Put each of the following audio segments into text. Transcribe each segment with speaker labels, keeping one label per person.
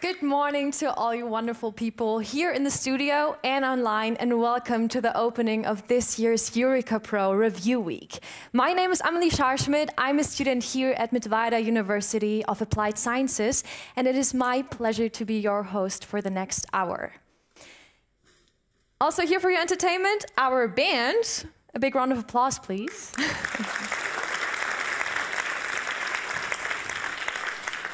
Speaker 1: Good morning to all you wonderful people here in the studio and online, and welcome to the opening of this year's EURECA-PRO Review Week. My name is Amelie Schaarschmidt. I'm a student here at Mittweida University of Applied Sciences, and it is my pleasure to be your host for the next hour. Also here for your entertainment, our band. A big round of applause, please.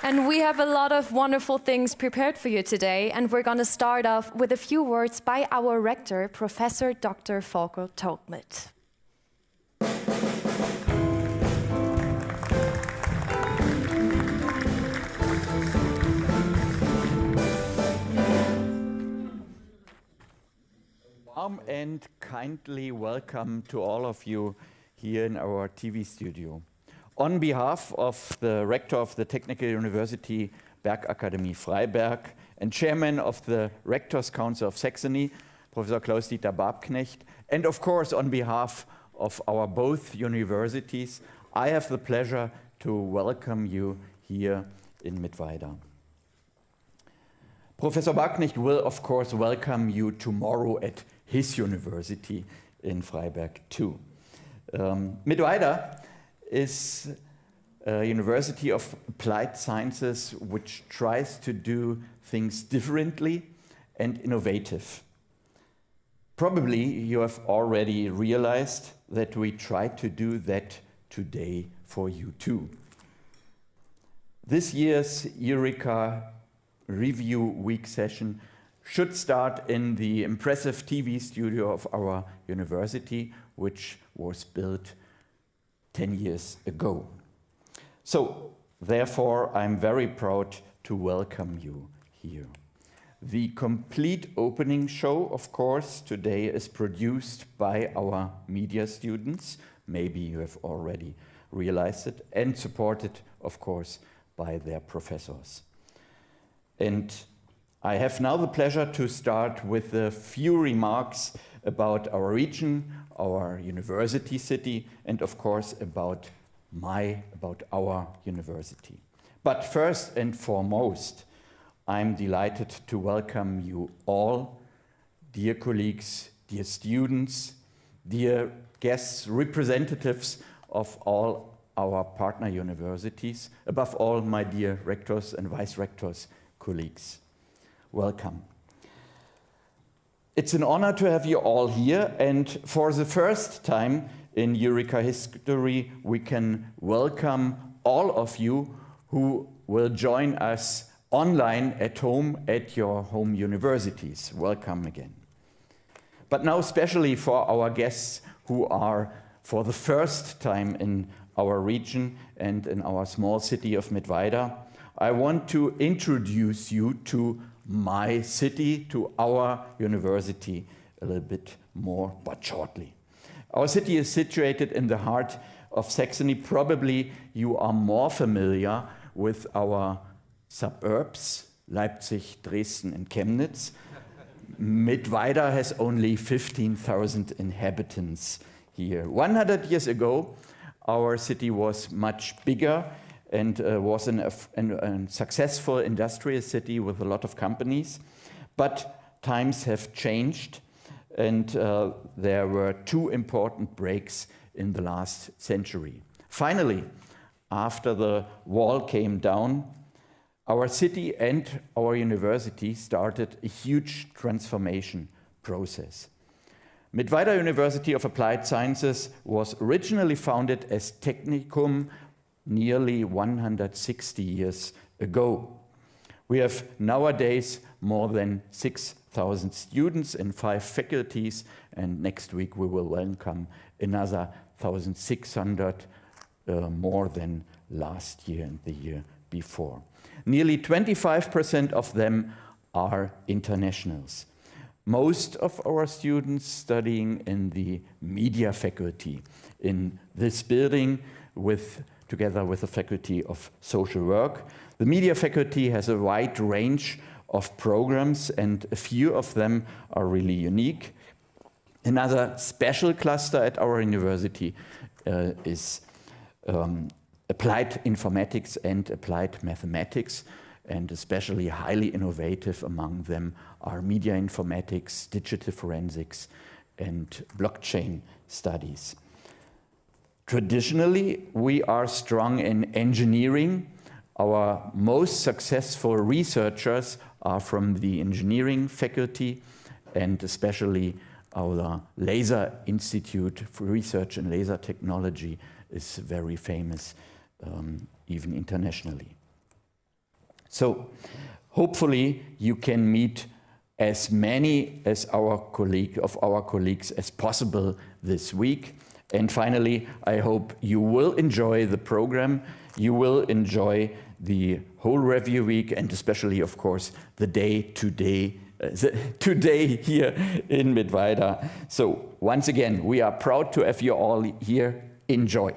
Speaker 1: And we have a lot of wonderful things prepared for you today, and we're going to start off with a few words by our rector, Professor Dr. Volker Togmet.
Speaker 2: Warm and kindly welcome to all of you here in our TV studio. On behalf of the Rector of the Technical University Bergakademie Freiberg and Chairman of the Rectors Council of Saxony, Professor Klaus-Dieter Babknecht, and of course on behalf of our both universities, I have the pleasure to welcome you here in Mittweida. Professor Babknecht will of course welcome you tomorrow at his university in Freiberg too. Mittweida is a university of applied sciences which tries to do things differently and innovative. Probably you have already realized that we try to do that today for you too. This year's Eureka Review Week session should start in the impressive TV studio of our university, which was built 10 years ago. So, therefore, I'm very proud to welcome you here. The complete opening show, of course, today is produced by our media students. Maybe you have already realized it, and supported, of course, by their professors. And I have now the pleasure to start with a few remarks about our region, our university city, and of course about our university. But first and foremost, I'm delighted to welcome you all, dear colleagues, dear students, dear guests, representatives of all our partner universities, above all my dear rectors and vice-rectors colleagues. Welcome. It's an honor to have you all here, and for the first time in Eureka history, we can welcome all of you who will join us online at home at your home universities. Welcome again. But now especially for our guests who are for the first time in our region and in our small city of Mittweida, I want to introduce you to my city, to our university, a little bit more, but shortly. Our city is situated in the heart of Saxony. Probably you are more familiar with our suburbs, Leipzig, Dresden, and Chemnitz. Mittweida has only 15,000 inhabitants here. 100 years ago, our city was much bigger and was a successful industrial city with a lot of companies. But times have changed, and there were two important breaks in the last century. Finally, after the wall came down, our city and our university started a huge transformation process. Mittweida University of Applied Sciences was originally founded as Technicum nearly 160 years ago. We have nowadays more than 6,000 students in 5 faculties, and next week we will welcome another 1,600 more than last year and the year before. Nearly 25% of them are internationals. Most of our students studying in the media faculty in this building together with the Faculty of Social Work. The media faculty has a wide range of programs, and a few of them are really unique. Another special cluster at our university is applied informatics and applied mathematics. and especially highly innovative among them are media informatics, digital forensics, and blockchain studies. Traditionally, we are strong in engineering. Our most successful researchers are from the engineering faculty, and especially our Laser Institute for Research in Laser Technology is very famous, even internationally. So hopefully you can meet as many as our colleagues as possible this week. And finally, I hope you will enjoy the program. You will enjoy the whole review week, and especially, of course, the day today here in Mittweida. So once again, we are proud to have you all here. Enjoy.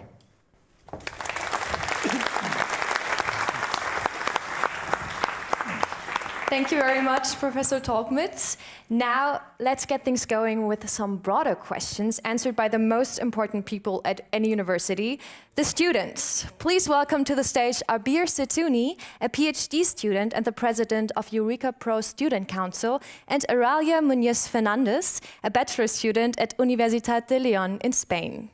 Speaker 1: Thank you very much, Professor Tolkmit. Now, let's get things going with some broader questions answered by the most important people at any university, the students. Please welcome to the stage Abir Setouni, a PhD student and the president of EURECA-PRO Student Council, and Aralia Muñoz-Fernandez, a bachelor student at Universitat de León in Spain.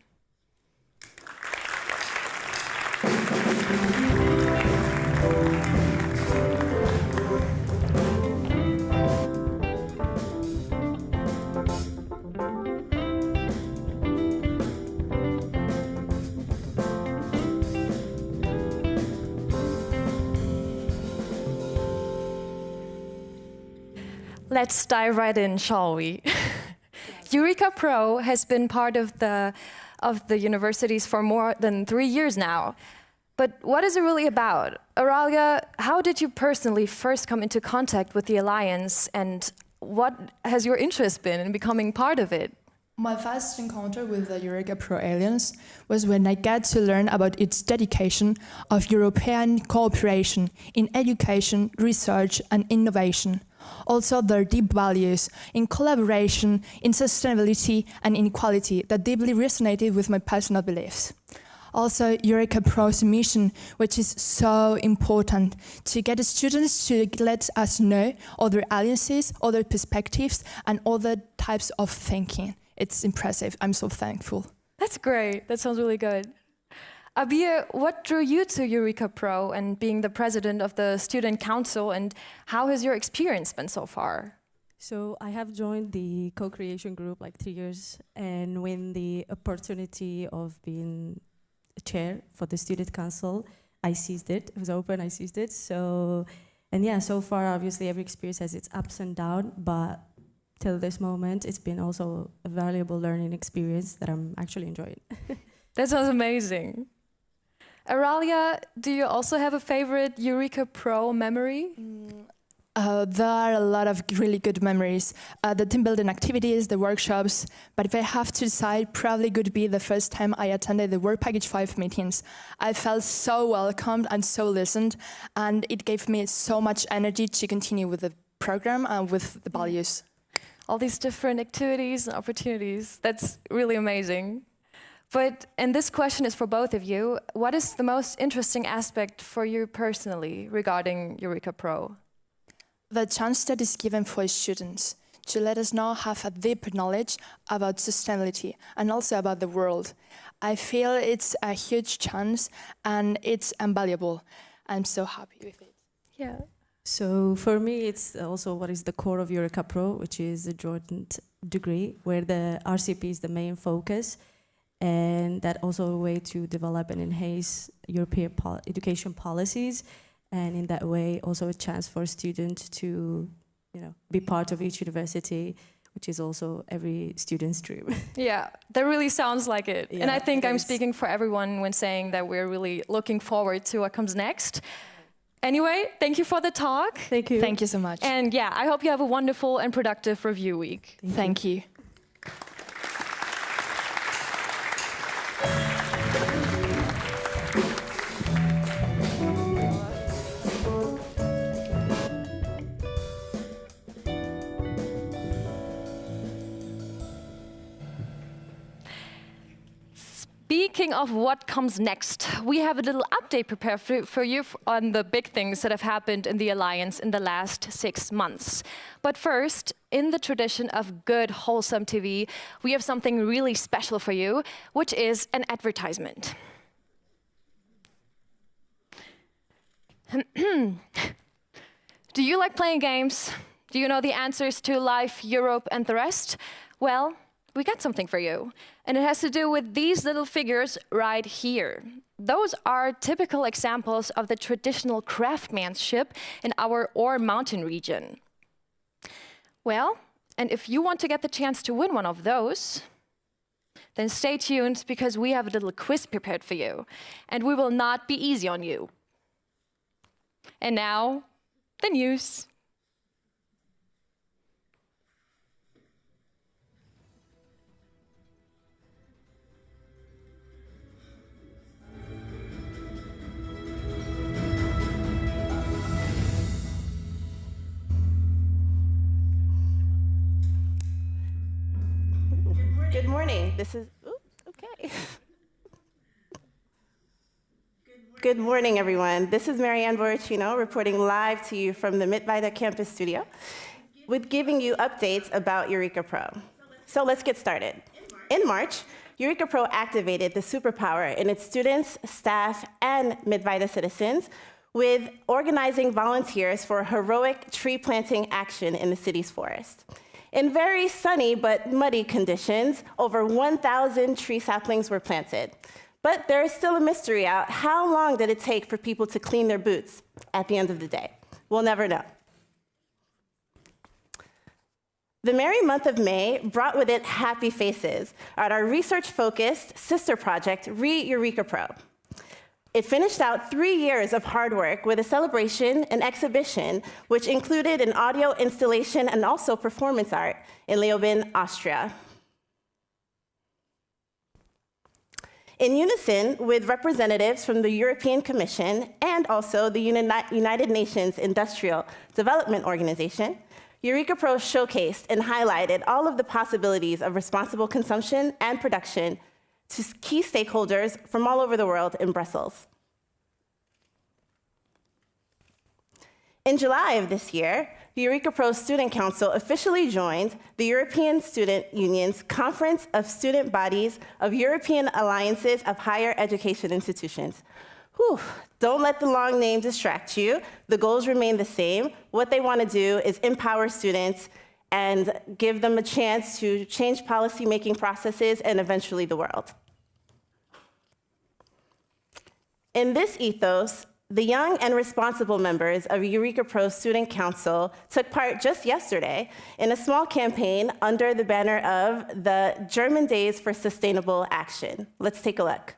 Speaker 1: Let's dive right in, shall we? EURECA-PRO has been part of the universities for more than 3 years now. But what is it really about? Aralia, how did you personally first come into contact with the Alliance, and what has your interest been in becoming part of it?
Speaker 3: My first encounter with the EURECA-PRO Alliance was when I got to learn about its dedication of European cooperation in education, research and innovation. Also their deep values in collaboration, in sustainability and inequality that deeply resonated with my personal beliefs. Also EURECA-PRO's mission, which is so important to get the students to let us know other alliances, other perspectives and other types of thinking. It's impressive. I'm so thankful.
Speaker 1: That's great. That sounds really good. Abir, what drew you to EURECA-PRO and being the president of the Student Council, and how has your experience been so far?
Speaker 4: So I have joined the co-creation group like 3 years, and when the opportunity of being a chair for the Student Council, I seized it. It was open, I seized it. So far, obviously, every experience has its ups and downs, but till this moment, it's been also a valuable learning experience that I'm actually enjoying.
Speaker 1: That sounds amazing. Aralia, do you also have a favorite EURECA-PRO memory?
Speaker 3: There are a lot of really good memories. The team building activities, the workshops, but if I have to decide, probably could be the first time I attended the Work Package 5 meetings. I felt so welcomed and so listened, and it gave me so much energy to continue with the program and with the values.
Speaker 1: All these different activities and opportunities, that's really amazing. And this question is for both of you. What is the most interesting aspect for you personally regarding EURECA-PRO?
Speaker 3: The chance that is given for students to let us know have a deep knowledge about sustainability and also about the world. I feel it's a huge chance and it's invaluable. I'm so happy with it.
Speaker 1: Yeah.
Speaker 4: So for me, it's also what is the core of EURECA-PRO, which is a joint degree where the RCP is the main focus. And that also a way to develop and enhance European education policies, and in that way also a chance for students to, be part of each university, which is also every student's dream.
Speaker 1: Yeah, that really sounds like it.
Speaker 4: Yeah,
Speaker 1: and I think I'm speaking for everyone when saying that we're really looking forward to what comes next. Anyway, thank you for the talk.
Speaker 4: Thank you.
Speaker 3: Thank you so much.
Speaker 1: And yeah, I hope you have a wonderful and productive review week.
Speaker 3: Thank you.
Speaker 1: Speaking of what comes next, we have a little update prepared for you on the big things that have happened in the Alliance in the last 6 months. But first, in the tradition of good, wholesome TV, we have something really special for you, which is an advertisement. Do you like playing games? Do you know the answers to Life, Europe, and the rest? Well, we got something for you. And it has to do with these little figures right here. Those are typical examples of the traditional craftsmanship in our Ore Mountain region. Well, and if you want to get the chance to win one of those, then stay tuned because we have a little quiz prepared for you. And we will not be easy on you. And now, the news.
Speaker 5: Good morning. This is, okay. Good morning, everyone. This is Marianne Borrachino reporting live to you from the Mittweida campus studio with giving you updates about EURECA-PRO. So let's get started. In March, EURECA-PRO activated the superpower in its students, staff, and Mittweida citizens with organizing volunteers for heroic tree planting action in the city's forest. In very sunny but muddy conditions, over 1,000 tree saplings were planted. But there is still a mystery out. How long did it take for people to clean their boots at the end of the day? We'll never know. The merry month of May brought with it happy faces at our research-focused sister project, EURECA-PRO. It finished out 3 years of hard work with a celebration and exhibition, which included an audio installation and also performance art in Leoben, Austria. In unison with representatives from the European Commission and also the United Nations Industrial Development Organization, EURECA-PRO showcased and highlighted all of the possibilities of responsible consumption and production to key stakeholders from all over the world in Brussels. In July of this year, the EURECA-PRO Student Council officially joined the European Student Union's Conference of Student Bodies of European Alliances of Higher Education Institutions. Whew, don't let the long name distract you. The goals remain the same. What they want to do is empower students and give them a chance to change policy-making processes and eventually the world. In this ethos, the young and responsible members of EURECA-PRO Student Council took part just yesterday in a small campaign under the banner of the German Days for Sustainable Action. Let's take a look.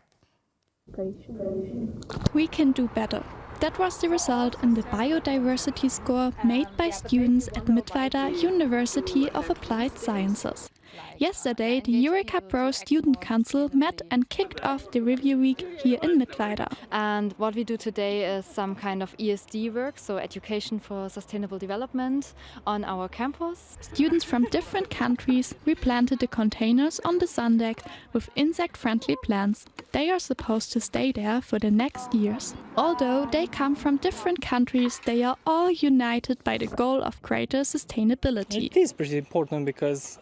Speaker 6: We can do better. That was the result in the biodiversity score made by students at Mittweida University of Applied Sciences. Yesterday, the EURECA-PRO Student Council met and kicked off the review week here in Mittweida.
Speaker 7: And what we do today is some kind of ESD work, so education for sustainable development on our campus.
Speaker 6: Students from different countries replanted the containers on the sun deck with insect-friendly plants. They are supposed to stay there for the next years. Although they come from different countries, they are all united by the goal of greater sustainability.
Speaker 8: It is pretty important because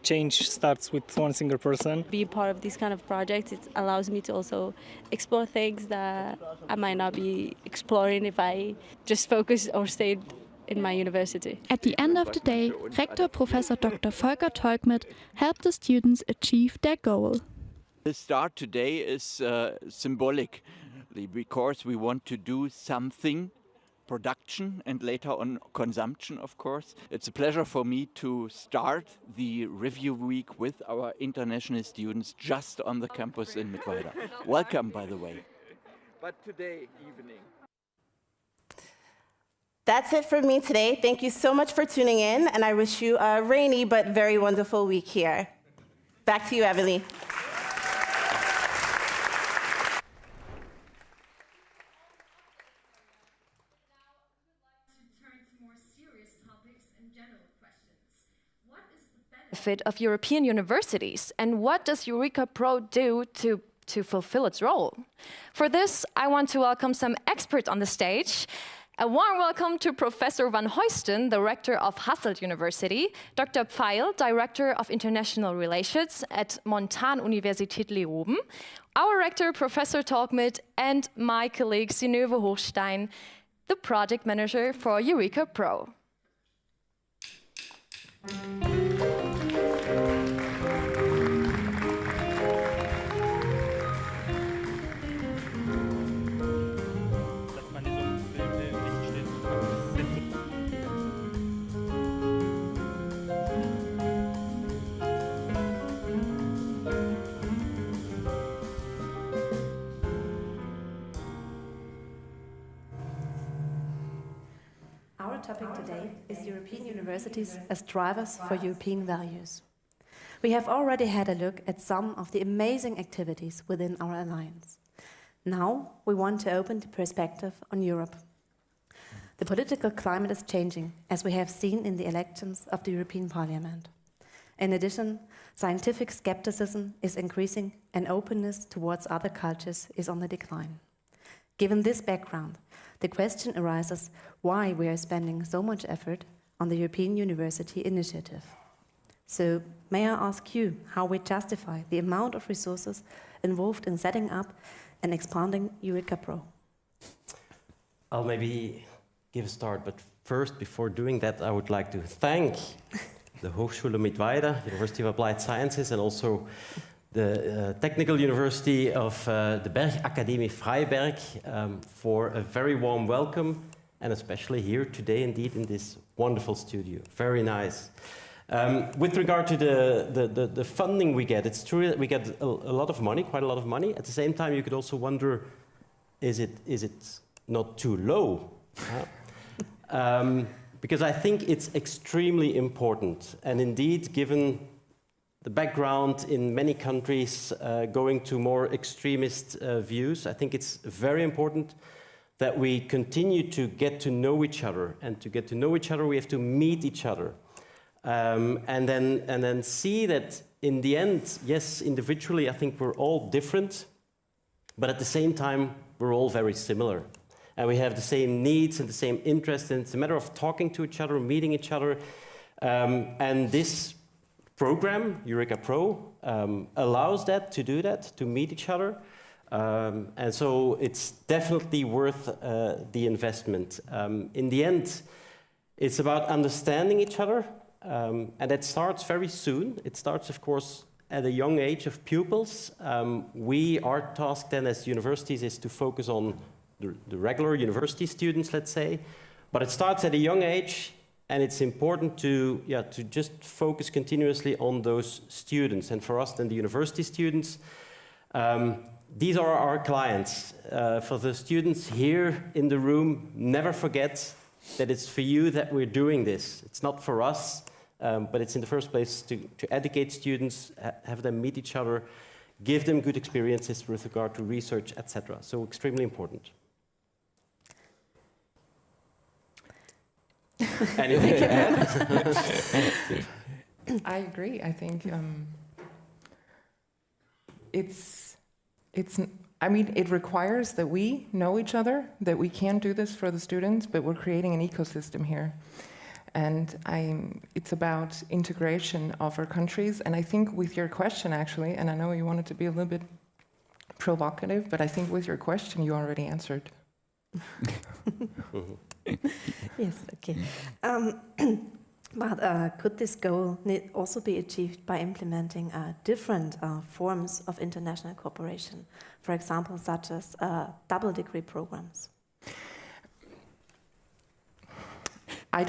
Speaker 8: change starts with one single person.
Speaker 9: Being part of these kind of projects, it allows me to also explore things that I might not be exploring if I just focused or stayed in my university.
Speaker 6: At the end of the day, Rector Professor Dr. Volker Teugmet helped the students achieve their goal.
Speaker 10: The start today is symbolic because we want to do something, production and later on consumption, of course. It's a pleasure for me to start the review week with our international students just on the campus in Mittweida. Welcome, by the way.
Speaker 2: But today evening.
Speaker 5: That's it for me today. Thank you so much for tuning in, and I wish you a rainy but very wonderful week here. Back to you, Emily.
Speaker 1: Benefit of European universities, and what does EURECA-PRO do to to fulfill its role. For this, I want to welcome some experts on the stage. A warm welcome to Professor Van Huisten, the rector of Hasselt University, Dr. Pfeil, Director of International Relations at Montan-Universität Leoben, our rector, Professor Talkmit, and my colleague Synnøve Hochstein, the project manager for EURECA-PRO.
Speaker 11: Our topic today is European universities as drivers for European values. We have already had a look at some of the amazing activities within our alliance. Now we want to open the perspective on Europe. The political climate is changing, as we have seen in the elections of the European Parliament. In addition, scientific skepticism is increasing and openness towards other cultures is on the decline. Given this background, the question arises why we are spending so much effort on the European University Initiative. So, may I ask you how we justify the amount of resources involved in setting up and expanding EURECA-PRO?
Speaker 12: I'll maybe give a start, but first, before doing that, I would like to thank the Hochschule Mittweida, University of Applied Sciences, and also the Technical University of the Bergakademie Freiberg for a very warm welcome, and especially here today, indeed, in this wonderful studio. Very nice. With regard to the funding we get, it's true that we get a lot of money, quite a lot of money. At the same time, you could also wonder, is it not too low? Because I think it's extremely important, and indeed, given the background in many countries going to more extremist views, I think it's very important that we continue to get to know each other. And to get to know each other, we have to meet each other. And then see that in the end, yes, individually, I think we're all different, but at the same time, we're all very similar. And we have the same needs and the same interests, and it's a matter of talking to each other, meeting each other. And this program, EURECA-PRO, allows that, to meet each other. And so it's definitely worth the investment. In the end, it's about understanding each other, and that starts very soon. It starts, of course, at a young age of pupils. Our task then as universities is to focus on the regular university students, let's say. But it starts at a young age, and it's important to just focus continuously on those students. And for us, then the university students, these are our clients. For the students here in the room, never forget that it's for you that we're doing this. It's not for us, but it's in the first place to educate students, have them meet each other, give them good experiences with regard to research, etc. So extremely important. Anything to add?
Speaker 13: I agree. I think it requires that we know each other, that we can do this for the students, but we're creating an ecosystem here. And it's about integration of our countries. And I think with your question, actually, and I know you wanted to be a little bit provocative, but I think with your question, you already answered.
Speaker 11: Yes, okay. But could this goal also be achieved by implementing different forms of international cooperation, for example, such as double degree programs?
Speaker 13: Not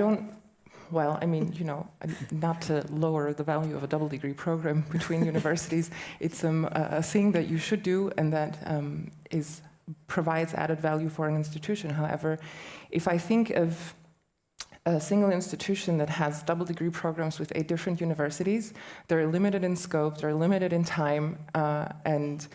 Speaker 13: to lower the value of a double degree program between universities, it's a thing that you should do and that provides added value for an institution. However, if I think of a single institution that has double degree programs with 8 different universities, they're limited in scope, they're limited in time, and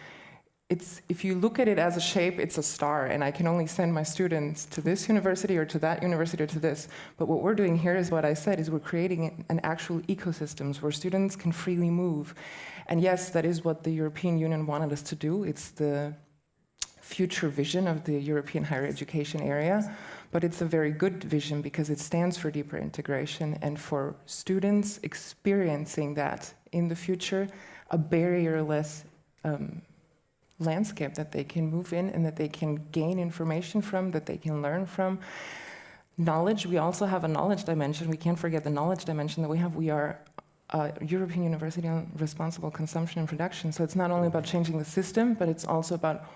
Speaker 13: if you look at it as a shape, it's a star, and I can only send my students to this university or to that university or to this. But what we're doing here is what I said, is we're creating an actual ecosystems where students can freely move. And yes, that is what the European Union wanted us to do. It's the future vision of the European higher education area, but it's a very good vision because it stands for deeper integration and for students experiencing that in the future, a barrier-less landscape that they can move in and that they can gain information from, that they can learn from. Knowledge, we also have a knowledge dimension. We can't forget the knowledge dimension that we have. We are a European University on responsible consumption and production. So it's not only about changing the system, but it's also about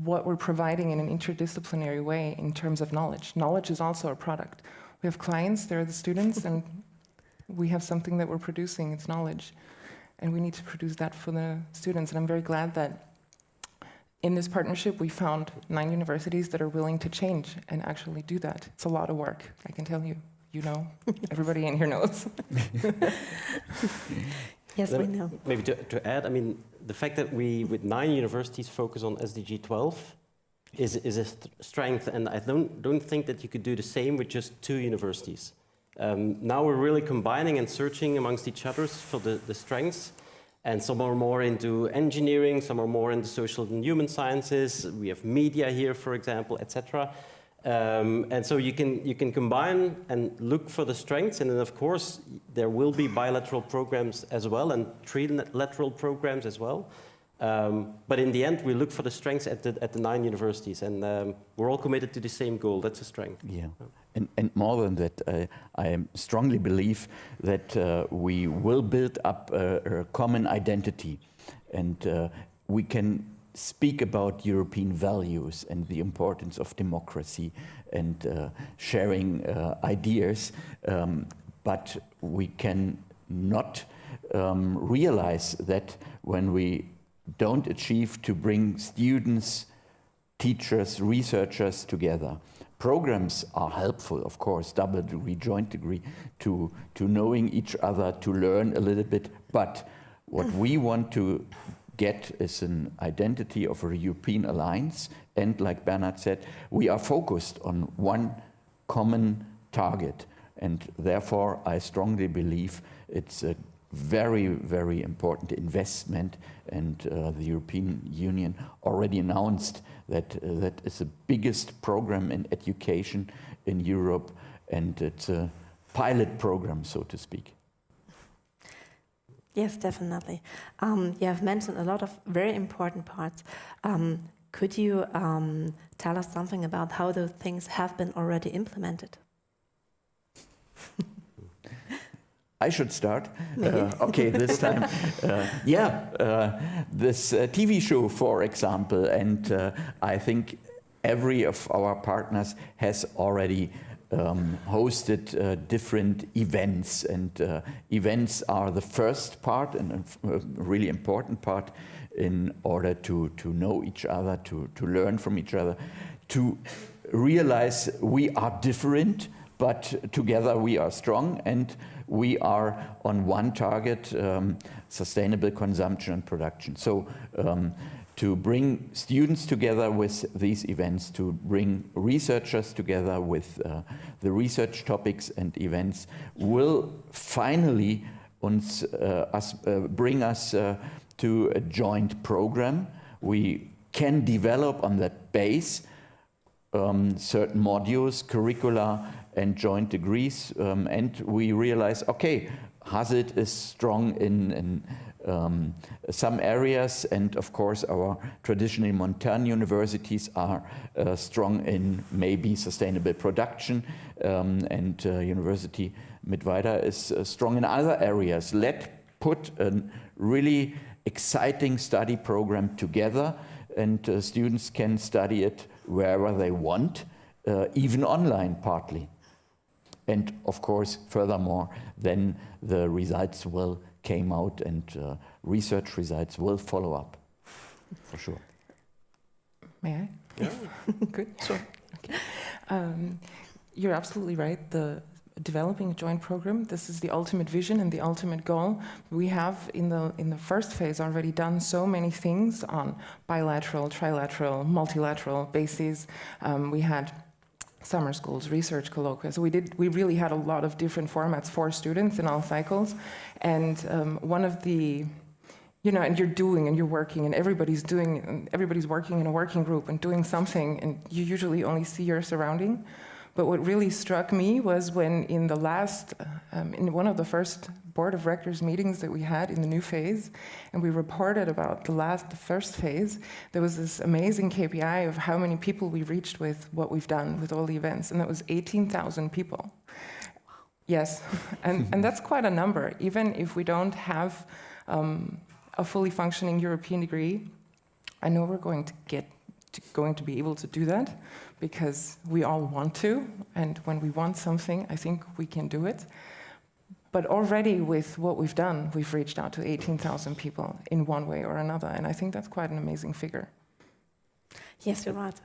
Speaker 13: what we're providing in an interdisciplinary way in terms of knowledge. Knowledge is also a product. We have clients, they're the students, and we have something that we're producing, it's knowledge. And we need to produce that for the students. And I'm very glad that in this partnership, we found 9 universities that are willing to change and actually do that. It's a lot of work, I can tell you. You know, everybody in here knows.
Speaker 11: Yes, we know.
Speaker 12: Maybe to add, I mean, the fact that we, with 9 universities, focus on SDG 12 is a strength, and I don't think that you could do the same with just 2 universities. Now we're really combining and searching amongst each other for the strengths. And some are more into engineering, some are more into social and human sciences. We have media here, for example, etc. And so you can combine and look for the strengths, and then of course there will be bilateral programs as well and trilateral programs as well. But in the end, we look for the strengths at the 9 universities, and we're all committed to the same goal. That's a strength.
Speaker 2: Yeah. And more than that, I strongly believe that we will build up a common identity, and we can speak about European values and the importance of democracy and sharing ideas, but we can not realize that when we don't achieve to bring students, teachers, researchers together. Programs are helpful, of course, double degree, joint degree, to knowing each other, to learn a little bit. But what we want to get is an identity of a European alliance. And like Bernhard said, we are focused on one common target. And therefore, I strongly believe it's a very, very important investment, and the European Union already announced that that is the biggest program in education in Europe, and it's a pilot program, so to speak.
Speaker 11: Yes, definitely. You have mentioned a lot of very important parts. Could you tell us something about how those things have been already implemented?
Speaker 2: I should start. Okay, this time. This TV show, for example, and I think every of our partners has already hosted different events, and events are the first part and a really important part in order to know each other, to learn from each other, to realize we are different, but together we are strong, and we are on one target, sustainable consumption and production. So to bring students together with these events, to bring researchers together with the research topics and events, will finally bring us to a joint program. We can develop on that base certain modules, curricula, and joint degrees, and we realize, okay, Hazard is strong in some areas, and of course our traditionally Montaigne universities are strong in maybe sustainable production, and University Mittweida is strong in other areas. Let's put a really exciting study program together, and students can study it wherever they want, even online partly. And of course, furthermore, then the results will came out, and research results will follow up, for sure.
Speaker 13: May I?
Speaker 12: Yes.
Speaker 13: Good, sure. Okay. You're absolutely right. The developing a joint program. This is the ultimate vision and the ultimate goal. We have in the first phase already done so many things on bilateral, trilateral, multilateral bases. We had summer schools, research colloquia. So we really had a lot of different formats for students in all cycles. And one of the, and you're doing and you're working and everybody's doing, and everybody's working in a working group and doing something, and you usually only see your surrounding. But what really struck me was when in the last, in one of the first board of rectors meetings that we had in the new phase, and we reported about the first phase, there was this amazing KPI of how many people we reached with what we've done with all the events, and that was 18,000 people. Yes, and that's quite a number, even if we don't have a fully functioning European degree. I know we're going to be able to do that, because we all want to, and when we want something, I think we can do it. But already with what we've done, we've reached out to 18,000 people in one way or another, and I think that's quite an amazing figure.
Speaker 11: Yes, you're right.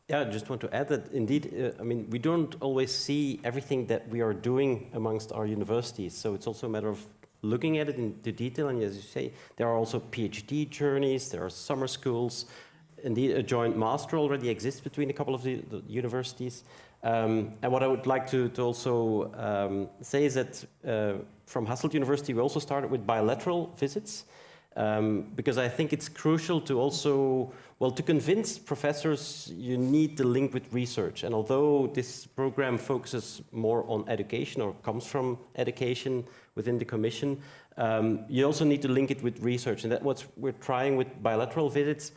Speaker 12: Yeah, I just want to add that indeed, we don't always see everything that we are doing amongst our universities, so it's also a matter of looking at it into detail, and as you say, there are also PhD journeys, there are summer schools. Indeed, a joint master already exists between a couple of the universities. And what I would like to also say is that from Hasselt University, we also started with bilateral visits, because I think it's crucial to also, to convince professors you need the link with research. And although this program focuses more on education or comes from education within the Commission, you also need to link it with research. And that's what we're trying with bilateral visits.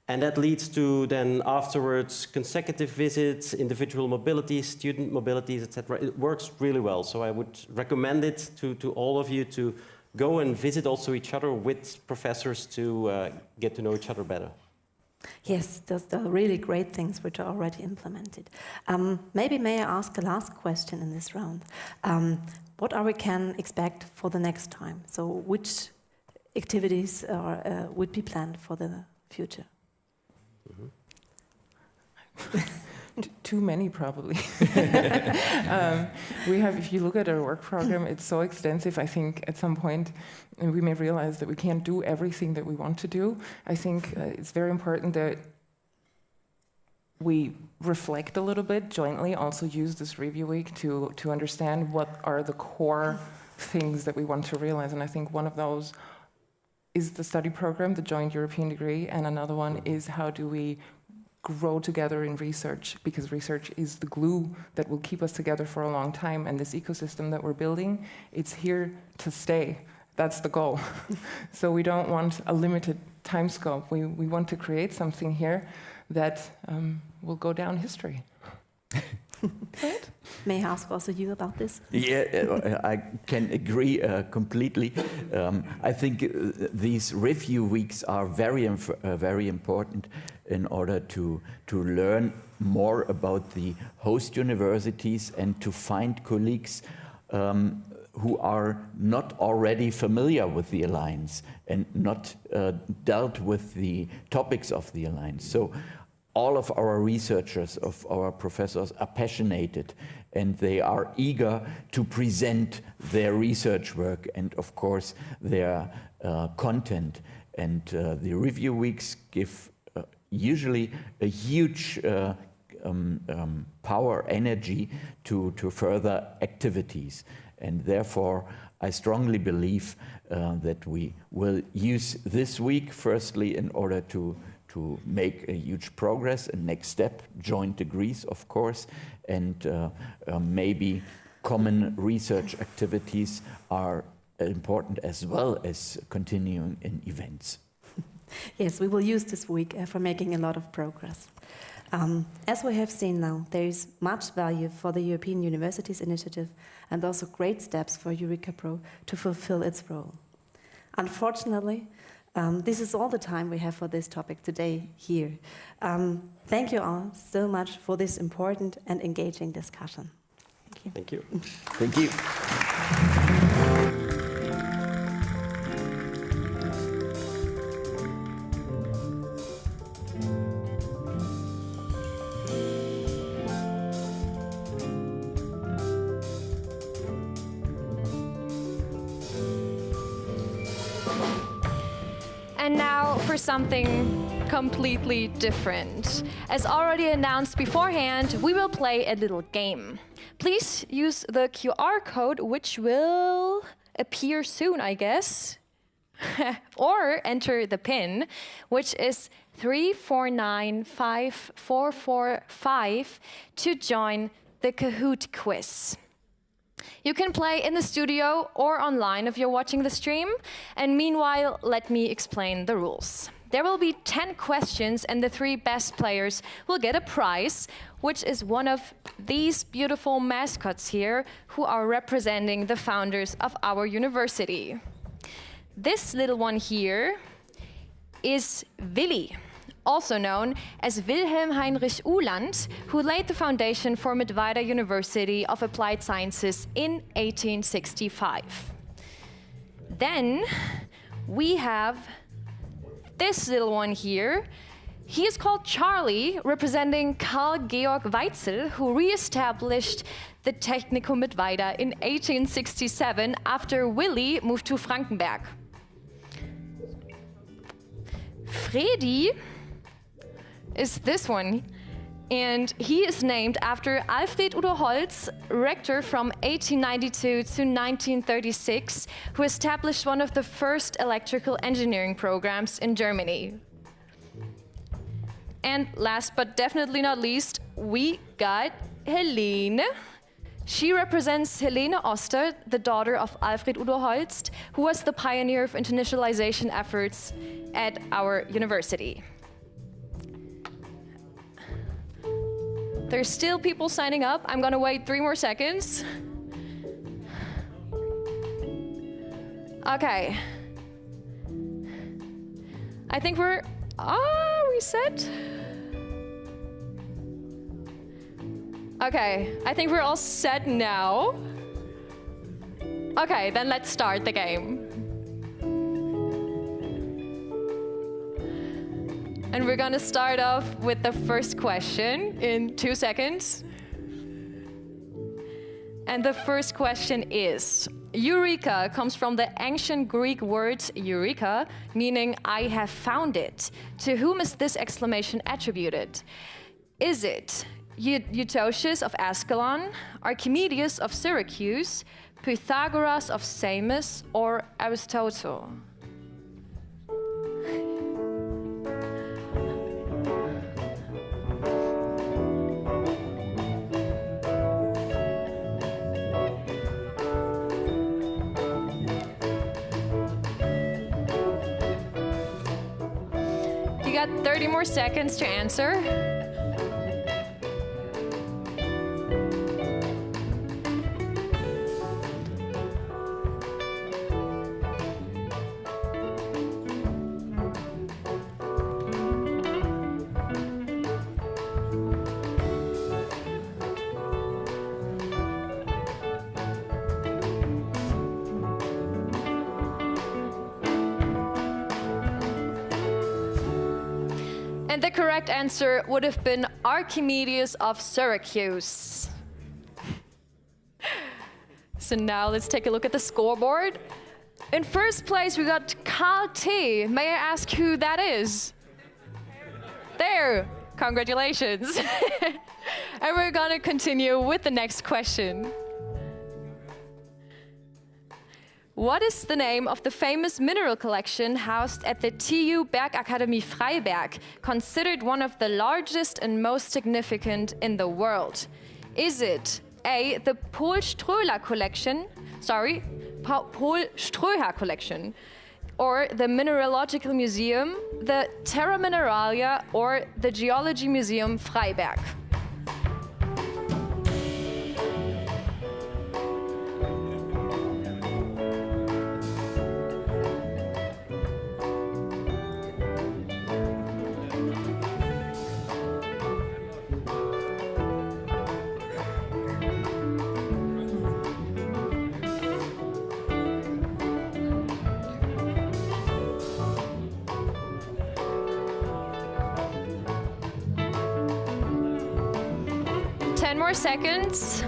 Speaker 12: And that leads to then afterwards consecutive visits, individual mobilities, student mobilities, etc. It works really well. So I would recommend it to all of you to go and visit also each other with professors to get to know each other better.
Speaker 11: Yes, those are really great things which are already implemented. Maybe may I ask a last question in this round? What we can expect for the next time? So which activities would be planned for the future?
Speaker 13: Too many, probably. If you look at our work program, it's so extensive. I think at some point we may realize that we can't do everything that we want to do. I think it's very important that we reflect a little bit jointly, also use this review week to understand what are the core things that we want to realize. And I think one of those is the study program, the joint European degree, and another one is how do we grow together in research, because research is the glue that will keep us together for a long time, and this ecosystem that we're building, it's here to stay. That's the goal. So we don't want a limited time scope. We want to create something here that will go down history. Right?
Speaker 11: May I ask also you about this?
Speaker 2: Yeah, I can agree completely. I think these review weeks are very important in order to learn more about the host universities and to find colleagues who are not already familiar with the Alliance and not dealt with the topics of the Alliance. So all of our researchers, of our professors are passionate, and they are eager to present their research work and of course their content. And the review weeks give usually a huge power, energy to further activities. And therefore I strongly believe that we will use this week firstly in order to make a huge progress, a next step, joint degrees, of course, and maybe common research activities are important as well as continuing in events.
Speaker 11: Yes, we will use this week for making a lot of progress. As we have seen now, there is much value for the European Universities Initiative and also great steps for EURECA-PRO to fulfill its role. Unfortunately, this is all the time we have for this topic today here. Thank you all so much for this important and engaging discussion.
Speaker 12: Thank you.
Speaker 2: Thank you.
Speaker 1: And now for something completely different. As already announced beforehand, we will play a little game. Please use the QR code, which will appear soon, I guess. Or enter the PIN, which is 34954445 to join the Kahoot quiz. You can play in the studio or online if you're watching the stream. And meanwhile, let me explain the rules. There will be 10 questions and the 3 best players will get a prize, which is one of these beautiful mascots here who are representing the founders of our university. This little one here is Willi, also known as Wilhelm Heinrich Uhland, who laid the foundation for Mittweida University of Applied Sciences in 1865. Then we have this little one here. He is called Charlie, representing Karl Georg Weitzel, who re-established the Technikum Mittweida in 1867 after Willi moved to Frankenberg. Fredi is this one, and he is named after Alfred Udo Holz, rector from 1892 to 1936, who established one of the first electrical engineering programs in Germany. And last but definitely not least, we got Helene. She represents Helene Oster, the daughter of Alfred Udo Holst, who was the pioneer of internationalization efforts at our university. There's still people signing up. I'm gonna wait 3 more seconds. Okay. I think we're, we set? Okay, I think we're all set now. Okay, then let's start the game. And we're gonna start off with the first question in 2 seconds. And the first question is, Eureka comes from the ancient Greek word Eureka, meaning I have found it. To whom is this exclamation attributed? Is it Eutocius of Ascalon, Archimedes of Syracuse, Pythagoras of Samos, or Aristotle? You got 30 more seconds to answer. And the correct answer would have been Archimedes of Syracuse. So now let's take a look at the scoreboard. In first place, we got Carl T. May I ask who that is? There, congratulations. And we're gonna continue with the next question. What is the name of the famous mineral collection housed at the TU Bergakademie Freiberg, considered one of the largest and most significant in the world? Is it A, the Paul-Ströher collection, or the Mineralogical Museum, the Terra Mineralia, or the Geology Museum Freiberg? More seconds.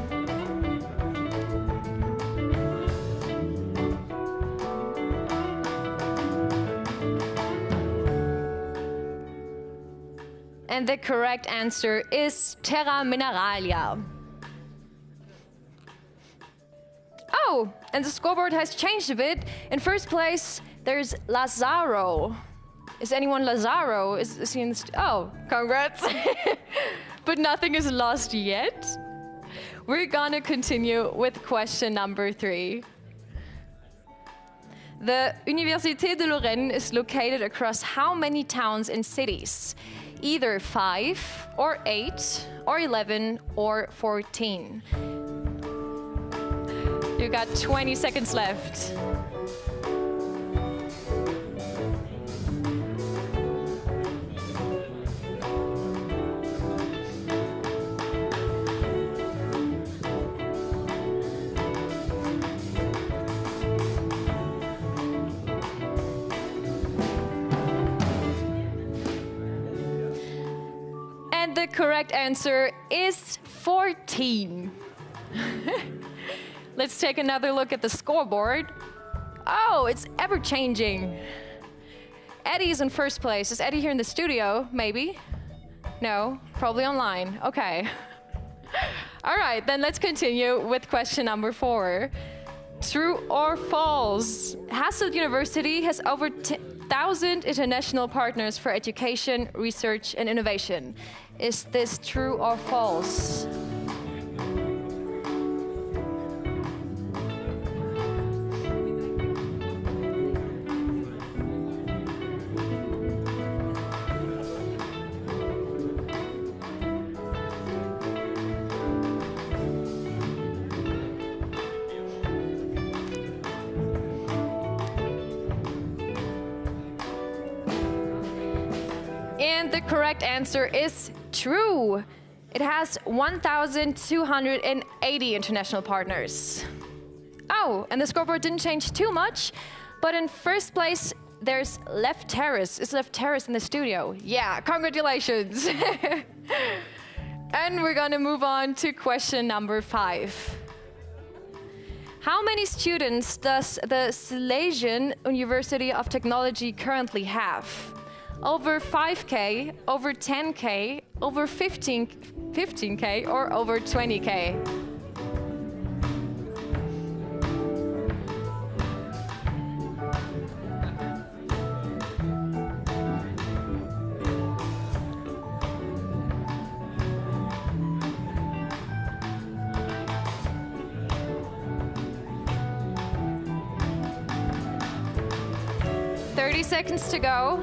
Speaker 1: And the correct answer is Terra Mineralia. Oh, and the scoreboard has changed a bit. In first place, there's Lazaro. Is anyone Lazaro? Is he in the oh, congrats. But nothing is lost yet. We're gonna continue with question number 3. The Université de Lorraine is located across how many towns and cities? Either 5, or 8, or 11, or 14. You got 20 seconds left. And the correct answer is 14. Let's take another look at the scoreboard. Oh, it's ever-changing. Eddie's in first place. Is Eddie here in the studio? Maybe? No? Probably online. Okay. All right, then let's continue with question number 4. True or false? Hasselt University has over 1,000 international partners for education, research, and innovation. Is this true or false? And the correct answer is true. It has 1,280 international partners. Oh, and the scoreboard didn't change too much, but in first place, there's Left Terrace. Is Left Terrace in the studio? Yeah, congratulations. And we're gonna move on to question number 5. How many students does the Silesian University of Technology currently have? Over 5K, over 10K, over 15K, or over 20K? Thirty seconds to go.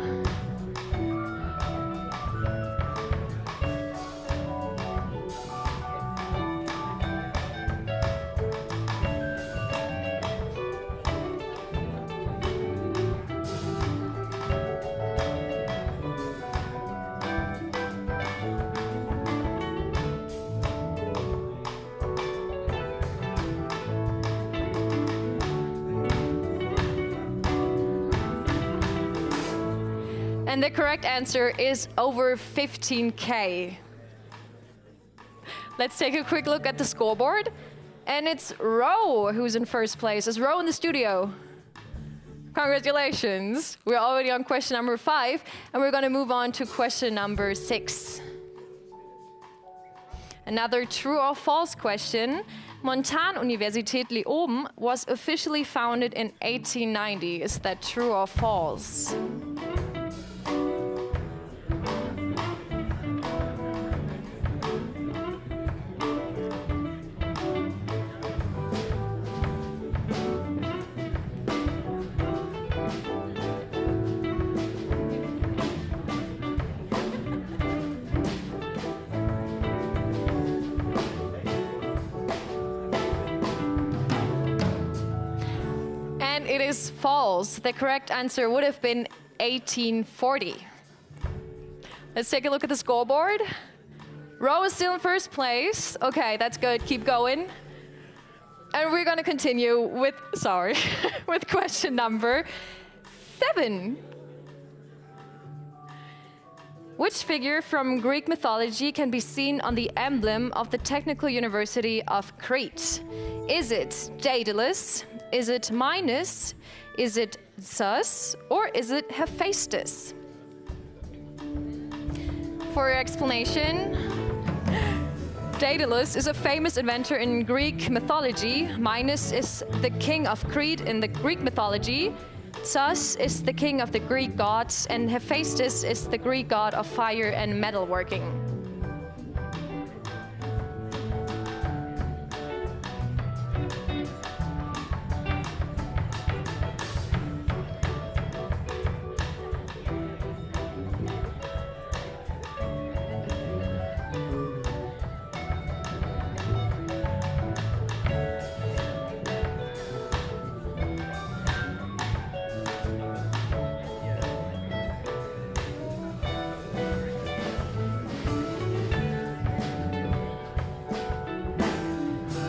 Speaker 1: And the correct answer is over 15K. Let's take a quick look at the scoreboard. And it's Ro who's in first place. Is Ro in the studio? Congratulations. We're already on question number 5, and we're going to move on to question number 6. Another true or false question. Montan-Universität Leoben was officially founded in 1890. Is that true or false? It is false. The correct answer would have been 1840. Let's take a look at the scoreboard. Ro is still in first place. Okay, that's good. Keep going. And we're going to continue with, with question number 7. Which figure from Greek mythology can be seen on the emblem of the Technical University of Crete? Is it Daedalus? Is it Minos? Is it Zeus? Or is it Hephaestus? for your explanation. Daedalus is a famous inventor in Greek mythology. Minos is the king of Crete in the Greek mythology. Zeus is the king of the Greek gods, and Hephaestus is the Greek god of fire and metalworking.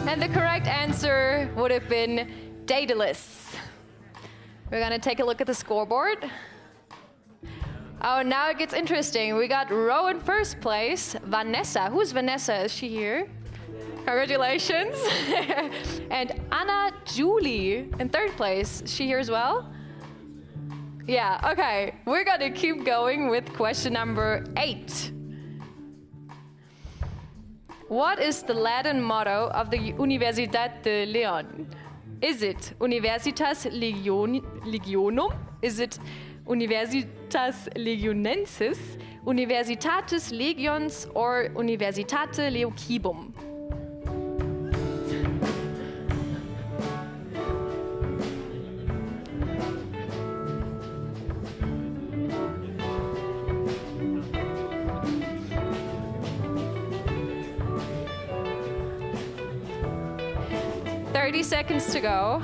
Speaker 1: And the correct answer would have been Daedalus. We're gonna take a look at the scoreboard. Oh, now it gets interesting. We got Ro in first place. Vanessa. Who's Vanessa? Is she here? Congratulations. And Anna Julie in third place. Is she here as well? Yeah, okay. We're gonna keep going with question number 8. What is the Latin motto of the Universidad de León? Is it Universitas Legionum? Is it Universitas Legionensis, Universitatis Legions, or Universitate Leocibum? Thirty seconds to go.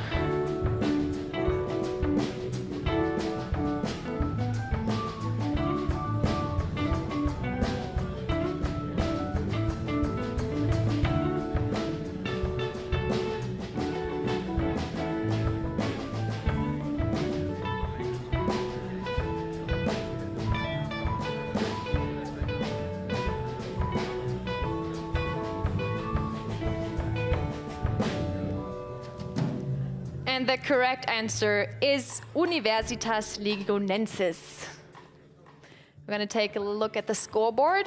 Speaker 1: And the correct answer is Universitas Legionensis. We're gonna take a look at the scoreboard.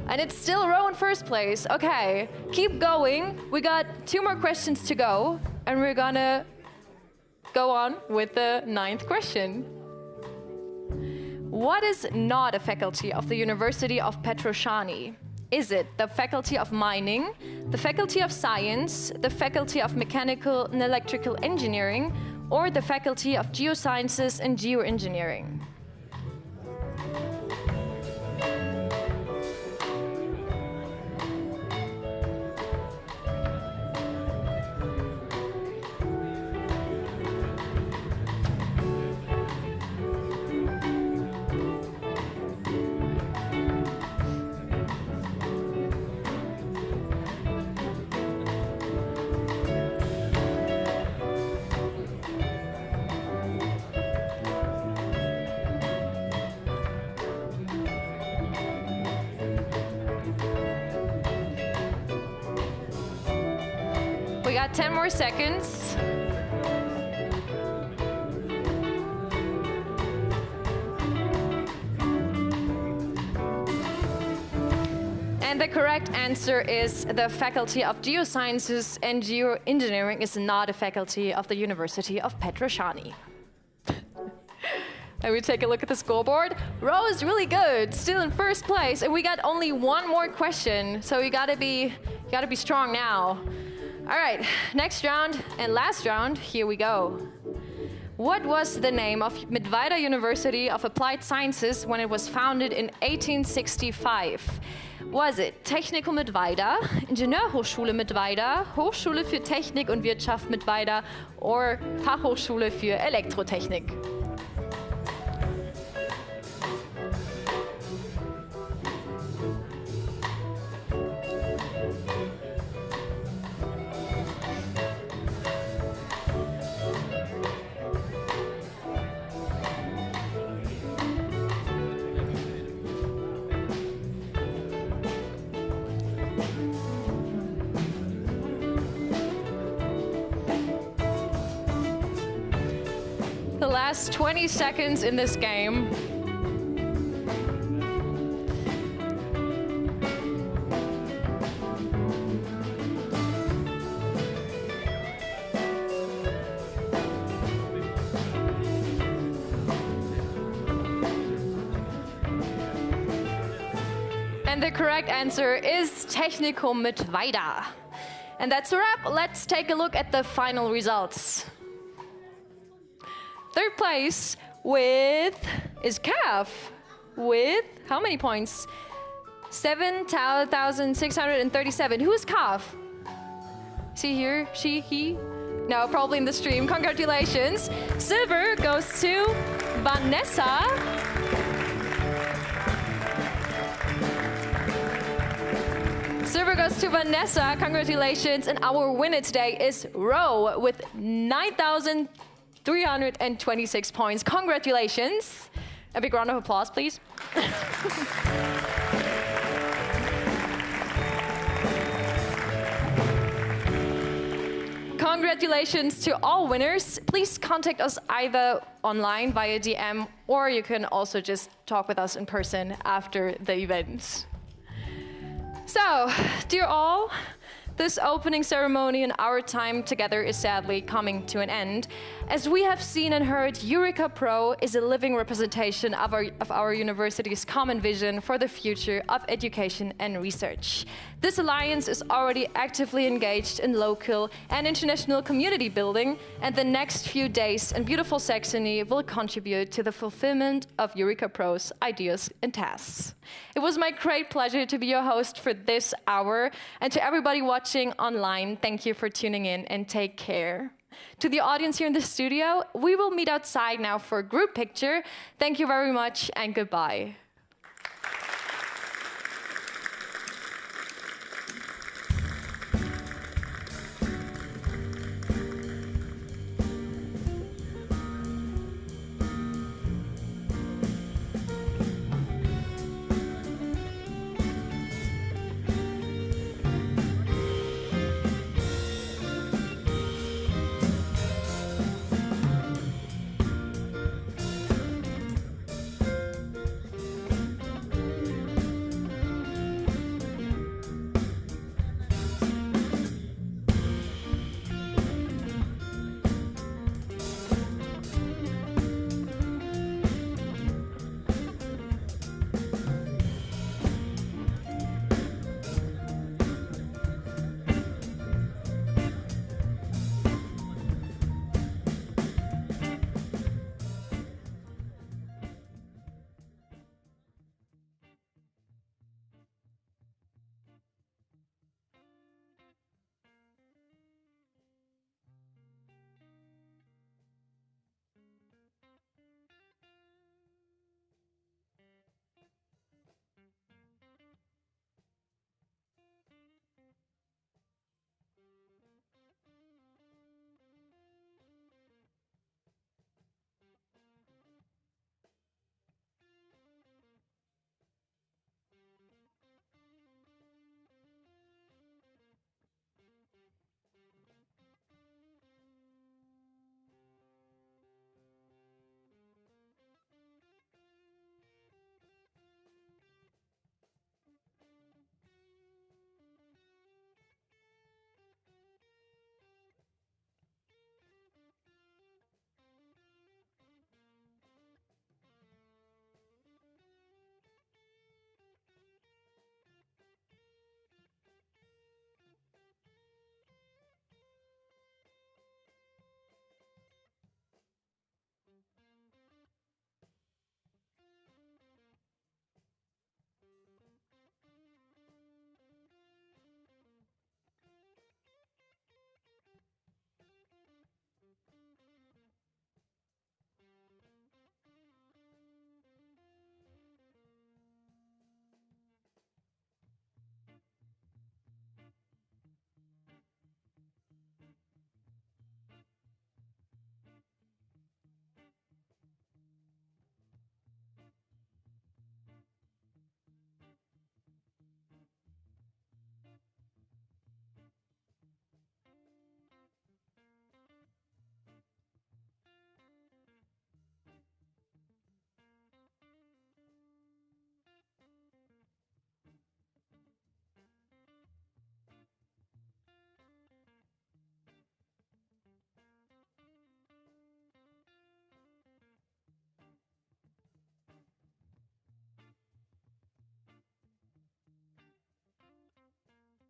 Speaker 1: And it's still Ro in first place. Okay, keep going. We got 2 more questions to go. And we're gonna go on with the 9th question. What is not a faculty of the University of Petroșani? Is it the Faculty of Mining, the Faculty of Science, the Faculty of Mechanical and Electrical Engineering, or the Faculty of Geosciences and Geoengineering? We got 10 more seconds. And the correct answer is the Faculty of Geosciences and Geoengineering is not a faculty of the University of Petroșani. And we take a look at the scoreboard. Ro is really good, still in first place, and we got only 1 more question, so you gotta be strong now. All right, next round and last round, here we go. What was the name of Mittweida University of Applied Sciences when it was founded in 1865? Was it Technikum Mittweida, Ingenieurhochschule Mittweida, Hochschule für Technik und Wirtschaft Mittweida or Fachhochschule für Elektrotechnik? The last 20 seconds in this game. And the correct answer is Technikum mit Weida. And that's a wrap. Let's take a look at the final results. Third place is CAF with how many points? 7,637. Who is CAF? See here, she, he? No, probably in the stream. Congratulations. Silver goes to Vanessa. Silver goes to Vanessa. Congratulations. And our winner today is Ro with 9,326 points. Congratulations. A big round of applause, please. Congratulations to all winners. Please contact us either online via DM, or you can also just talk with us in person after the event. So, dear all, this opening ceremony and our time together is sadly coming to an end. As we have seen and heard, EURECA-PRO is a living representation of our university's common vision for the future of education and research. This alliance is already actively engaged in local and international community building, and the next few days in beautiful Saxony will contribute to the fulfillment of EURECA-PRO's ideas and tasks. It was my great pleasure to be your host for this hour, and to everybody watching online, thank you for tuning in and take care. To the audience here in the studio, we will meet outside now for a group picture. Thank you very much and goodbye.